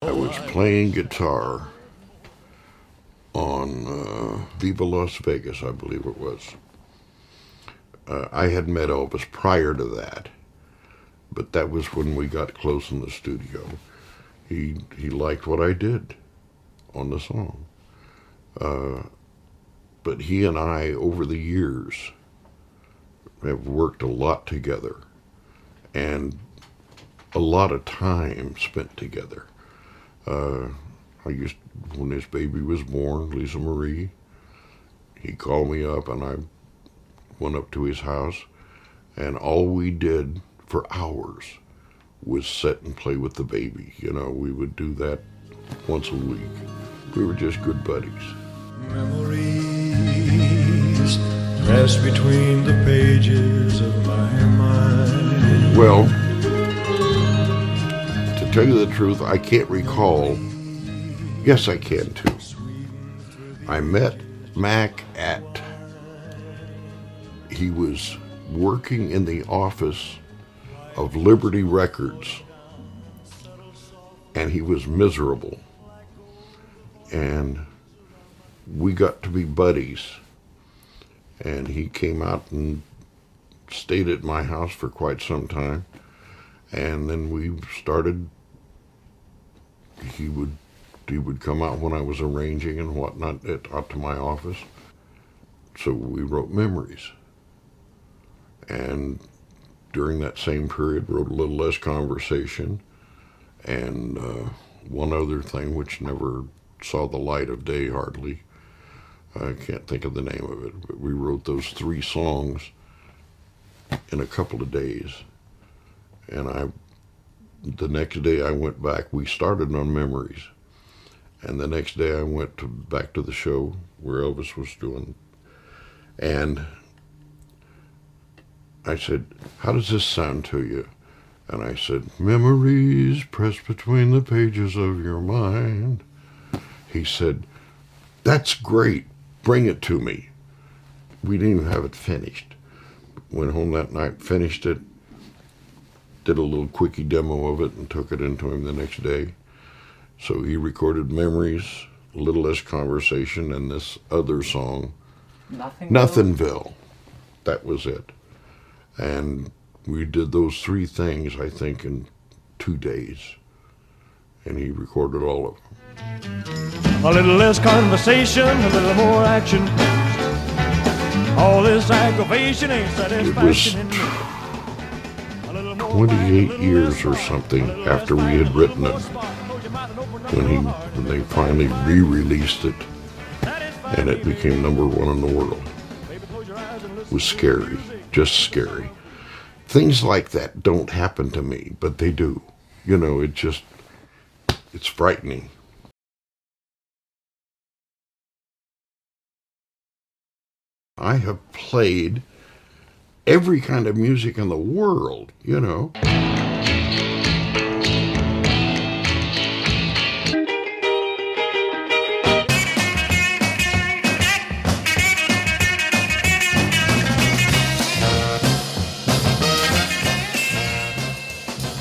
I was playing guitar on Viva Las Vegas, I believe it was. I had met Elvis prior to that, but that was when we got close in the studio. He liked what I did on the song. But he and I, over the years, have worked a lot together and a lot of time spent together. When his baby was born, Lisa Marie, he called me up and I went up to his house, and all we did for hours was sit and play with the baby. You know, we would do that once a week. We were just good buddies. Memories pressed between the pages of my mind. Well, to tell you the truth, I can't recall. Yes, I can too. I met Mac he was working in the office of Liberty Records, and he was miserable. And we got to be buddies, and he came out and stayed at my house for quite some time, and then we started. He would come out when I was arranging and whatnot out to my office, so we wrote Memories. And during that same period, wrote A Little Less Conversation, and one other thing which never saw the light of day hardly. I can't think of the name of it, but we wrote those 3 songs in a couple of days. And the next day I went back, we started on Memories, and the next day I went back to the show where Elvis was doing, and I said, "How does this sound to you?" And I said, "Memories pressed between the pages of your mind." He said, "That's great. Bring it to me." We didn't even have it finished. Went home that night, finished it, did a little quickie demo of it, and took it into him the next day. So he recorded Memories, A Little Less Conversation, and this other song, Nothingville. That was it. And we did those 3 things, I think, in 2 days. And he recorded all of them. A little less conversation, a little more action. All this aggravation ain't satisfaction. It was 28 years or something after we had written it when they finally re-released it, and it became #1 in the world. It was scary, just scary. Things like that don't happen to me, but they do. You know, it's frightening. I have played every kind of music in the world, you know.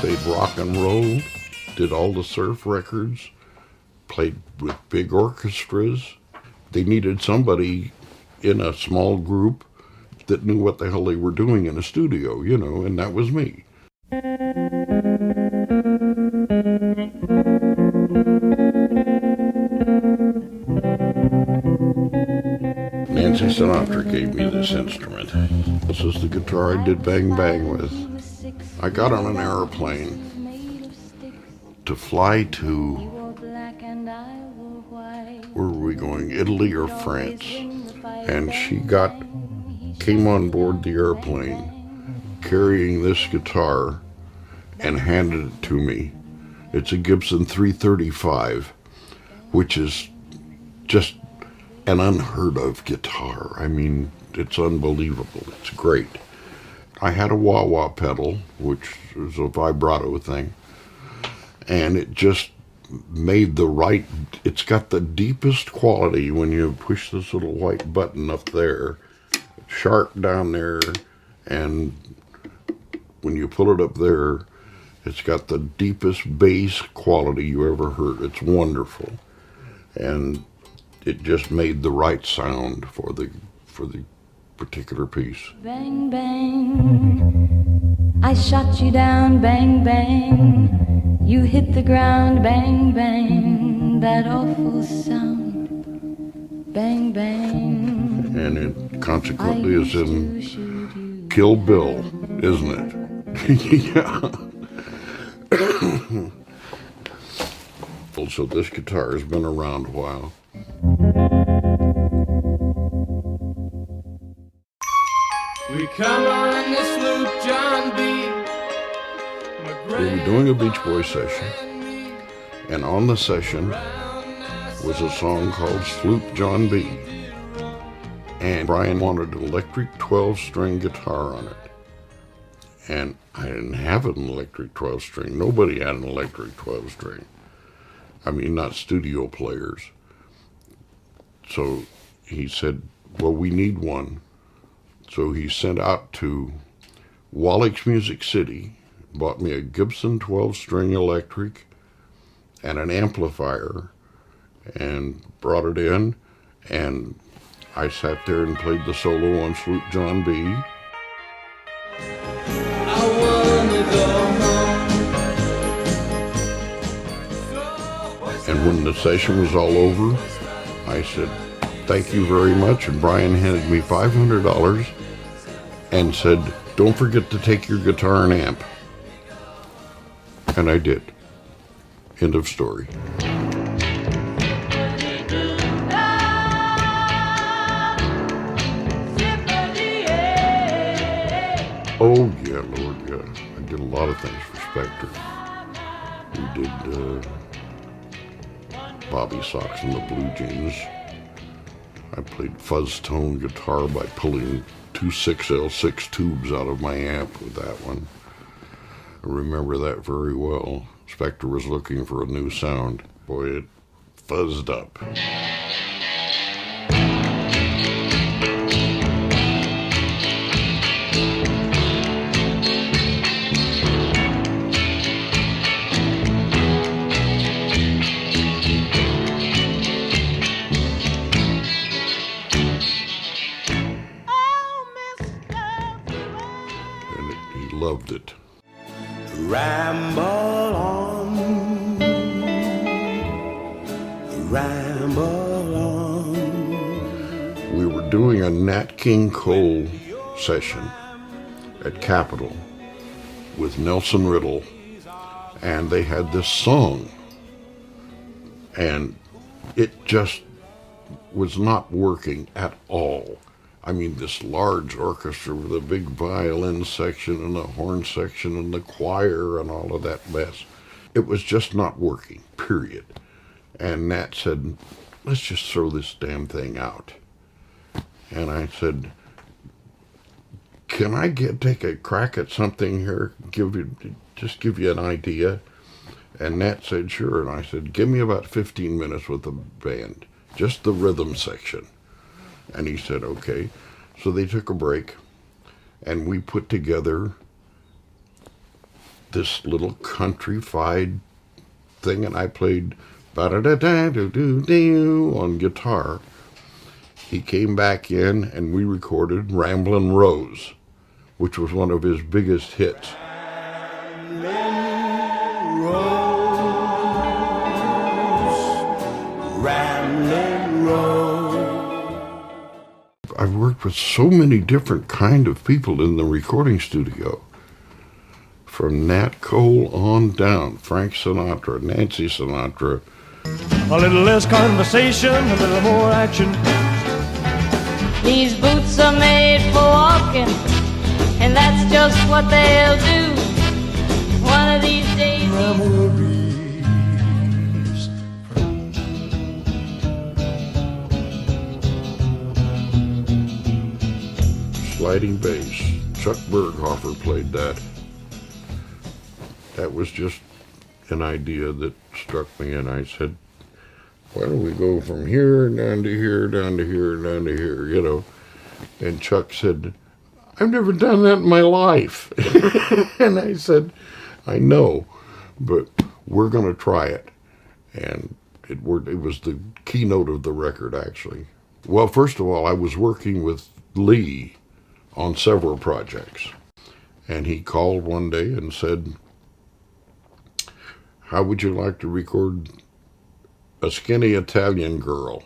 Played rock and roll, did all the surf records, played with big orchestras. They needed somebody in a small group that knew what the hell they were doing in a studio, you know, and that was me. Nancy Sinatra gave me this instrument. This is the guitar I did Bang Bang with. I got on an airplane to fly to, where were we going, Italy or France? And she came on board the airplane carrying this guitar and handed it to me. It's a Gibson 335, which is just an unheard of guitar. I mean, it's unbelievable. It's great. I had a wah-wah pedal, which is a vibrato thing, and it just made it's got the deepest quality when you push this little white button up there, sharp down there, and when you pull it up there, It's got the deepest bass quality you ever heard. It's wonderful. And it just made the right sound for the particular piece. Bang, bang, I shot you down, bang, bang, you hit the ground, bang, bang, that awful sound, bang, bang. And it consequently is in Kill Bill, isn't it? Yeah. So this guitar has been around a while. We come on this loop, John B. We were doing a Beach Boys session, and on the session was a song called Sloop John B. And Brian wanted an electric 12-string guitar on it. And I didn't have an electric 12-string. Nobody had an electric 12-string. I mean, not studio players. So he said, well, we need one. So he sent out to Wallach's Music City, bought me a Gibson 12-string electric and an amplifier, and brought it in, and I sat there and played the solo on Sloop John B. I wanna go home. And when the session was all over, I said, thank you very much, and Brian handed me $500 and said, don't forget to take your guitar and amp. And I did. End of story. Oh, yeah, Lord, yeah. I did a lot of things for Spectre. We did Bobby Sox and the Blue Jeans. I played fuzz tone guitar by pulling two 6L6 tubes out of my amp with that one. I remember that very well. Spectre was looking for a new sound. Boy, it fuzzed up. He loved it. Ramble on, ramble on. We were doing a Nat King Cole session at Capitol with Nelson Riddle, and they had this song, and it just was not working at all. I mean, this large orchestra with a big violin section and a horn section and the choir and all of that mess. It was just not working, period. And Nat said, let's just throw this damn thing out. And I said, can I take a crack at something here, give you an idea? And Nat said, sure. And I said, give me about 15 minutes with the band, just the rhythm section. And he said, okay. So they took a break, and we put together this little countrified thing, and I played ba-da-da-da-do-do-do on guitar. He came back in, and we recorded Ramblin' Rose, which was one of his biggest hits. Ramblin' Rose. I've worked with so many different kind of people in the recording studio. From Nat Cole on down, Frank Sinatra, Nancy Sinatra. A little less conversation, a little more action. These boots are made for walking, and that's just what they'll do. One of these days. Sliding bass. Chuck Berghofer played that. That was just an idea that struck me, and I said, why don't we go from here down to here, down to here, down to here, you know? And Chuck said, I've never done that in my life. And I said, I know, but we're going to try it. And it was the keynote of the record, actually. Well, first of all, I was working with Lee on several projects. And he called one day and said, how would you like to record a skinny Italian girl?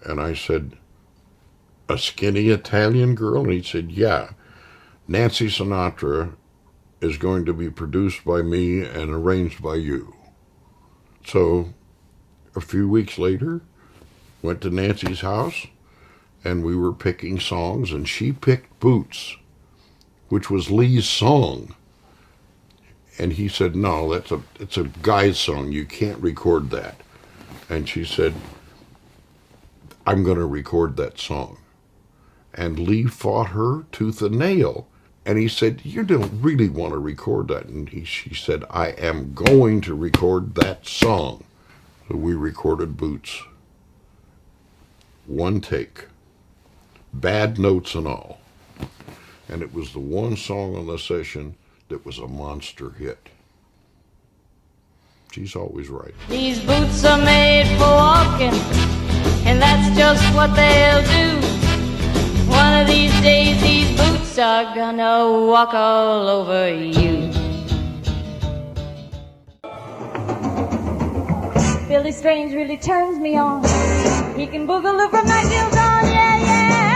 And I said, a skinny Italian girl? And he said, yeah. Nancy Sinatra is going to be produced by me and arranged by you. So a few weeks later, went to Nancy's house, and we were picking songs, and she picked Boots, which was Lee's song. And he said, no, it's a guy's song. You can't record that. And she said, I'm going to record that song. And Lee fought her tooth and nail. And he said, you don't really want to record that. And she said, I am going to record that song. So we recorded Boots. One take. Bad notes and all. And it was the one song on the session that was a monster hit. She's always right. These boots are made for walking, and that's just what they'll do. One of these days these boots are gonna walk all over you. Billy Strange really turns me on. He can boogaloo from night till dawn, yeah, yeah.